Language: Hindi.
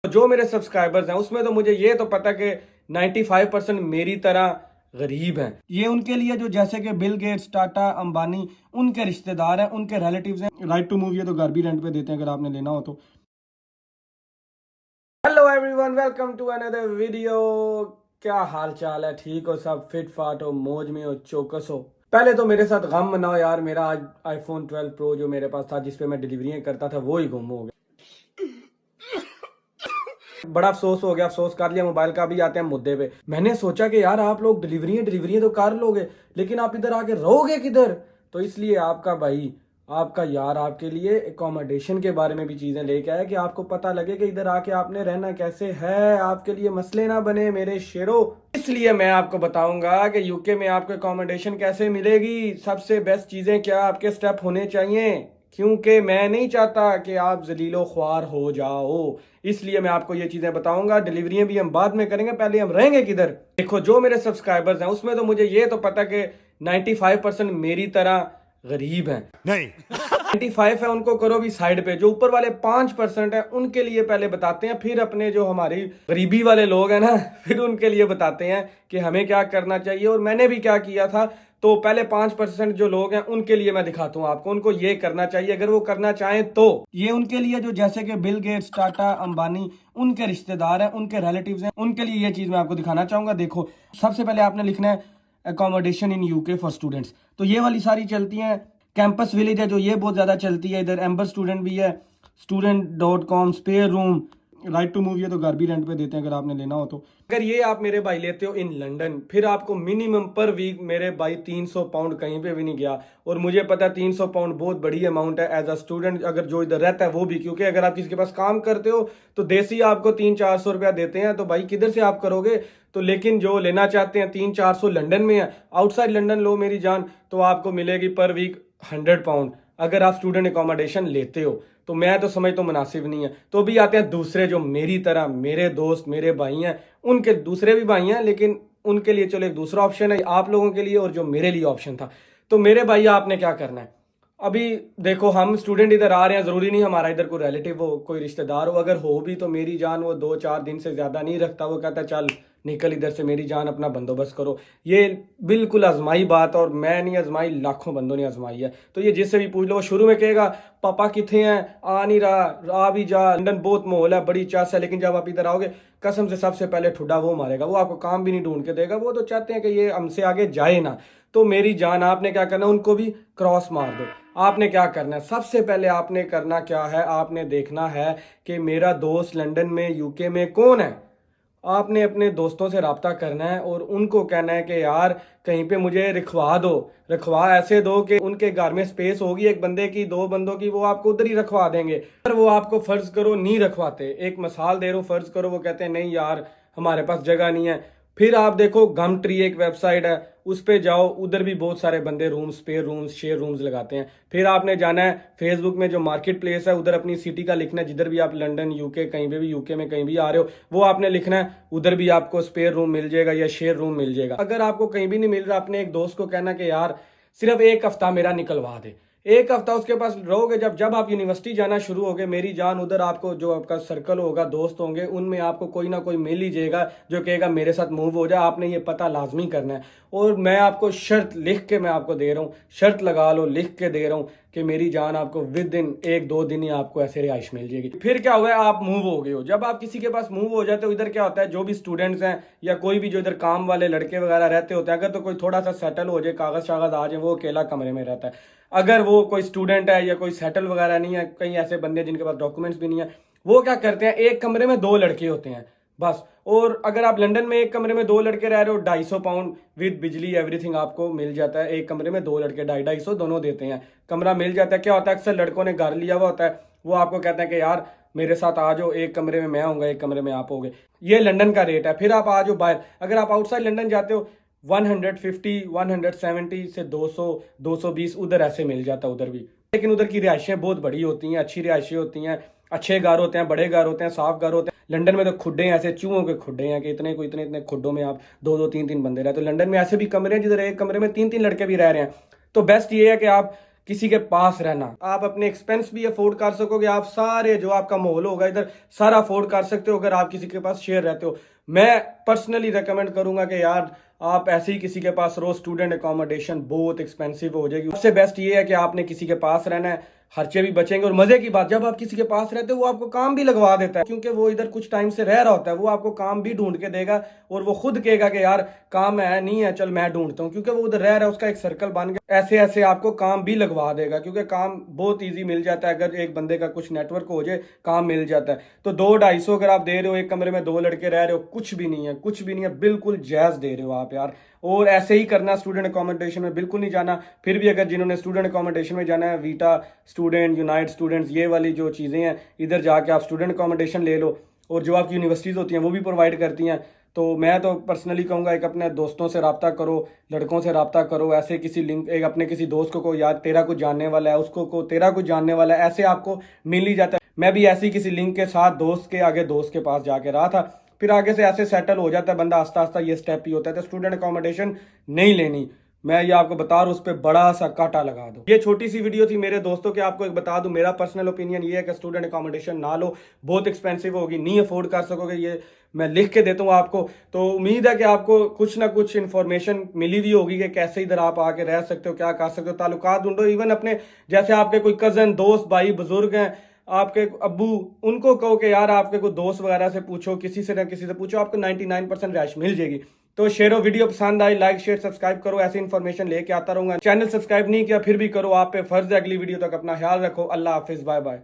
जो मेरे सब्सक्राइबर्स हैं उसमें तो मुझे ये तो पता कि 95% मेरी तरह गरीब हैं। ये उनके लिए जो जैसे कि बिल गेट्स, टाटा, अंबानी, उनके रिश्तेदार हैं, उनके रिलेटिव्स हैं। राइट टू मूव ये तो घर भी रेंट पे देते हैं अगर आपने लेना हो तो। Hello everyone, welcome to another video. क्या हाल चाल है? ठीक हो सब? फिट फाट हो, मौज में हो, चौकस हो? पहले तो मेरे साथ गम मनाओ यार, मेरा आज आईफोन 12 प्रो जो मेरे पास था, जिसपे मैं डिलीवरियां करता था, वो ही गुम हो गया। बड़ा अफसोस हो गया, अफसोस कर लिया। मोबाइल का भी आते हैं मुद्दे पे। मैंने सोचा कि यार आप लोग डिलीवरियां डिलीवरियां तो कर लोगे, लेकिन आप इधर आके रहोगे किधर? तो इसलिए आपका भाई, आपका यार आपके लिए एकोमोडेशन के बारे में भी चीजें लेके आया कि आपको पता लगे कि इधर आके आपने रहना कैसे है, आपके लिए मसले ना बने मेरे शेरों। इसलिए मैं आपको बताऊंगा कि यूके में आपको एकोमोडेशन कैसे मिलेगी, सबसे बेस्ट चीजें क्या आपके स्टेप होने चाहिए, क्योंकि मैं नहीं चाहता कि आप जलीलो ख्वार हो जाओ। इसलिए मैं आपको ये चीजें बताऊंगा। डिलीवरियां भी हम बाद में करेंगे, पहले हम रहेंगे किधर। देखो, जो मेरे सब्सक्राइबर्स हैं उसमें तो मुझे ये तो पता कि 95% मेरी तरह गरीब हैं। नहीं 95 है उनको करो भी साइड पे। जो ऊपर वाले 5% है उनके लिए पहले बताते हैं, फिर अपने जो हमारी गरीबी वाले लोग हैं ना, फिर उनके लिए बताते हैं कि हमें क्या करना चाहिए और मैंने भी क्या किया था। तो पहले 5% जो लोग हैं उनके लिए मैं दिखाता हूँ आपको, उनको ये करना चाहिए अगर वो करना चाहें तो। ये उनके लिए जो जैसे कि बिल गेट्स, टाटा, अंबानी, उनके रिश्तेदार हैं, उनके रिलेटिव्स हैं, उनके लिए ये चीज मैं आपको दिखाना चाहूंगा। देखो, सबसे पहले आपने लिखना है accommodation in UK for students. तो ये वाली सारी चलती हैं। कैंपस विलेज है जो, ये बहुत ज़्यादा चलती है इधर। एम्बर स्टूडेंट भी है, student.com, spare room, Rightmove मूव ये तो घर भी रेंट पे देते हैं अगर आपने लेना हो तो। अगर ये आप मेरे भाई लेते हो इन लंदन, फिर आपको मिनिमम पर वीक मेरे भाई 300 पाउंड कहीं पे भी नहीं गया। और मुझे पता है 300 पाउंड बहुत बड़ी अमाउंट है एज अ स्टूडेंट, अगर जो इधर रहता है वो भी, क्योंकि अगर आप किसी के पास काम करते हो तो देसी आपको 300-400 रुपया देते हैं, तो भाई किधर से आप करोगे? तो लेकिन जो लेना चाहते हैं 300-400 लंदन में है, आउटसाइड लंदन लो मेरी जान, तो आपको मिलेगी पर वीक 100 पाउंड अगर आप स्टूडेंट अकोमोडेशन लेते हो। तो मैं तो समझता हूँ मुनासिब नहीं है। तो भी आते हैं दूसरे जो मेरी तरह, मेरे दोस्त, मेरे भाई हैं, उनके दूसरे भी भाई हैं, लेकिन उनके लिए चलो एक दूसरा ऑप्शन है आप लोगों के लिए, और जो मेरे लिए ऑप्शन था। तो मेरे भाई आपने क्या करना है? अभी देखो, हम स्टूडेंट इधर आ रहे हैं, जरूरी नहीं हमारा इधर कोई रिलेटिव हो, कोई रिश्तेदार हो। अगर हो भी तो मेरी जान वो 2-4 दिन से ज्यादा नहीं रखता, वो कहता है चल निकल इधर से, मेरी जान अपना बंदोबस्त करो। ये बिल्कुल आजमाई बात, और मैं नहीं आजमाई, लाखों बंदों ने आजमाई है। तो ये जिससे भी पूछ लो, वो शुरू में कहेगा पापा किथे हैं, आ नहीं रहा, आ भी जा, लंदन बहुत माहौल है, बड़ी चास है। लेकिन जब आप इधर आओगे, कसम से सबसे पहले ठुड्डा वो मारेगा, वो आपको काम भी नहीं ढूंढ के देगा। वो तो चाहते हैं कि ये हमसे आगे जाए ना। तो मेरी जान, आपने क्या करना, उनको भी क्रॉस मार दो। आपने क्या करना है? सबसे पहले आपने करना क्या है, आपने देखना है कि मेरा दोस्त लंदन में, यूके में कौन है। आपने अपने दोस्तों से रब्ता करना है और उनको कहना है कि यार कहीं पे मुझे रखवा दो। रखवा ऐसे दो कि उनके घर में स्पेस होगी, एक बंदे की, 2 बंदों की, वो आपको उधर ही रखवा देंगे। पर वो आपको फर्ज करो नहीं रखवाते, एक मिसाल दे रहा हूँ, फर्ज करो वो कहते हैं नहीं यार हमारे पास जगह नहीं है। फिर आप देखो, गम ट्री एक वेबसाइट है, उस पे जाओ, उधर भी बहुत सारे बंदे rooms, spare rooms, share rooms लगाते हैं। फिर आपने जाना है फेसबुक में जो मार्केट प्लेस है, उधर अपनी सिटी का लिखना है, जिधर भी आप लंदन, यूके, कहीं पे भी यूके में कहीं भी आ रहे हो, वो आपने लिखना है। उधर भी आपको स्पेयर रूम मिल जाएगा या शेयर रूम मिल जाएगा। अगर आपको कहीं भी नहीं मिल रहा, अपने एक दोस्त को कहना कि यार सिर्फ एक हफ्ता मेरा निकलवा दे। एक हफ्ता उसके पास रहोगे, जब जब आप यूनिवर्सिटी जाना शुरू होगे, मेरी जान, उधर आपको जो आपका सर्कल होगा, दोस्त होंगे, उनमें आपको कोई ना कोई मिल ही जाएगा जो कहेगा मेरे साथ मूव हो जाए। आपने ये पता लाजमी करना है। और मैं आपको शर्त लिख के मैं आपको दे रहा हूँ, शर्त लगा लो, लिख के दे रहा हूँ कि मेरी जान आपको विद इन 1-2 दिन ही आपको ऐसे रिहाइश मिल जाएगी। फिर क्या हुआ है, आप मूव हो गए हो। जब आप किसी के पास मूव हो जाते हो, इधर क्या होता है, जो भी स्टूडेंट्स हैं या कोई भी जो इधर काम वाले लड़के वगैरह रहते होते हैं, अगर तो कोई थोड़ा सा सेटल हो जाए, कागज शागज आ जाए, वो अकेला कमरे में रहता है। अगर वो कोई स्टूडेंट है या कोई सेटल वगैरह नहीं है, कई ऐसे बंदे जिनके पास डॉक्यूमेंट्स भी नहीं है, वो क्या करते हैं, एक कमरे में 2 लड़के होते हैं बस। और अगर आप लंदन में एक कमरे में 2 लड़के रह रहे हो, 250 पाउंड विद बिजली एवरीथिंग आपको मिल जाता है। एक कमरे में 2 लड़के 250 दोनों देते हैं, कमरा मिल जाता है। क्या होता है, अक्सर लड़कों ने घर लिया हुआ होता है, वो आपको कहते हैं कि यार मेरे साथ आ जाओ, एक कमरे में मैं आऊंगा, एक कमरे में आप होगे। ये लंदन का रेट है। फिर आप आ जाओ बाहर, अगर आप आउटसाइड लंदन जाते हो, 150, 170 से 200, 220 उधर ऐसे मिल जाता है उधर भी। लेकिन उधर की रिहाइशें बहुत बड़ी होती हैं, अच्छी रिहाइशें होती हैं, अच्छे घर होते हैं, बड़े घर होते हैं, साफ घर होते हैं। लंदन में तो खुड्डे हैं, ऐसे चूहों के खुड्डे हैं कि इतने को इतने इतने खुड्डों में आप 2-2, 3-3 बंदे रहते। तो लंदन में ऐसे भी कमरे हैं जिधर एक कमरे में 3-3 लड़के भी रह रहे हैं। तो बेस्ट ये है कि आप किसी के पास रहना। आप अपने एक्सपेंस भी अफोर्ड कर सकोगे, आप सारे जो आपका माहौल होगा इधर सारा अफोर्ड कर सकते हो अगर आप किसी के पास शेयर रहते हो। मैं पर्सनली रेकमेंड करूंगा कि यार आप ऐसे ही किसी के पास रहो, स्टूडेंट अकोमोडेशन बहुत एक्सपेंसिव हो जाएगी। सबसे बेस्ट ये है कि आपने किसी के पास रहना है, खर्चे भी बचेंगे। और मजे की बात, जब आप किसी के पास रहते हो वो आपको काम भी लगवा देता है, क्योंकि वो इधर कुछ टाइम से रह रहा होता है, वो आपको काम भी ढूंढ के देगा और वो खुद कहेगा कि यार काम है नहीं है, चल मैं ढूंढता हूँ, क्योंकि वो उधर रह रहा है, उसका एक सर्कल बन गया। ऐसे ऐसे आपको काम भी लगवा देगा, क्योंकि काम बहुत ईजी मिल जाता है। अगर एक बंदे का कुछ नेटवर्क हो जाए काम मिल जाता है। तो 200-250 अगर आप दे रहे हो, एक कमरे में 2 लड़के रह रहे हो, कुछ भी नहीं है, कुछ भी नहीं है, बिल्कुल जायज दे रहे हो आप यार। और ऐसे ही करना, स्टूडेंट अकोमोडेशन में बिल्कुल नहीं जाना। फिर भी अगर जिन्होंने स्टूडेंट अकोमोडेशन में जाना है, वीटा स्टूडेंट, यूनाइट स्टूडेंट्स, ये वाली जो चीज़ें हैं, इधर जाके आप स्टूडेंट अकोमोडेशन ले लो। और जो आपकी यूनिवर्सिटीज़ होती हैं वो भी प्रोवाइड करती हैं। तो मैं तो पर्सनली कहूँगा एक अपने दोस्तों से रब्ता करो, लड़कों से रब्ता करो, ऐसे किसी लिंक, एक अपने किसी दोस्त को यार तेरा कुछ जानने वाला है, उसको को तेरा कुछ जानने वाला है, ऐसे आपको मिल ही जाता है। मैं भी ऐसे ही किसी लिंक के साथ दोस्त के आगे दोस्त के पास जाके रहा था, फिर आगे से ऐसे सेटल हो जाता है बंदा, आस्ता आस्ता ये स्टेप ही होता है। तो स्टूडेंट अकोमोडेशन नहीं लेनी, मैं ये आपको बता रहा हूँ, उस पर बड़ा सा कांटा लगा दो। ये छोटी सी वीडियो थी मेरे दोस्तों के, आपको एक बता दूं, मेरा पर्सनल ओपिनियन ये है कि स्टूडेंट अकोमोडेशन ना लो, बहुत एक्सपेंसिव होगी, नहीं अफोर्ड कर सकोगे। ये मैं लिख के देता हूँ आपको। तो उम्मीद है कि आपको कुछ ना कुछ इन्फॉर्मेशन मिली हुई होगी कि कैसे इधर आप आके रह सकते हो, क्या कर सकते हो, ताल्लुकात ढूंढो। इवन अपने जैसे आपके कोई कजन, दोस्त, भाई, बुजुर्ग हैं, आपके अब्बू, उनको कहो कि यार आपके कोई दोस्त वगैरह से पूछो, किसी से ना किसी से पूछो, आपको 99% रैश मिल जाएगी। तो शेयर वीडियो पसंद आई, लाइक शेयर सब्सक्राइब करो, ऐसी इन्फॉर्मेशन लेके आता रहूंगा। चैनल सब्सक्राइब नहीं किया फिर भी करो, आप पे फर्ज है। अगली वीडियो तक अपना ख्याल रखो। अल्लाह हाफिज, बाय बाय।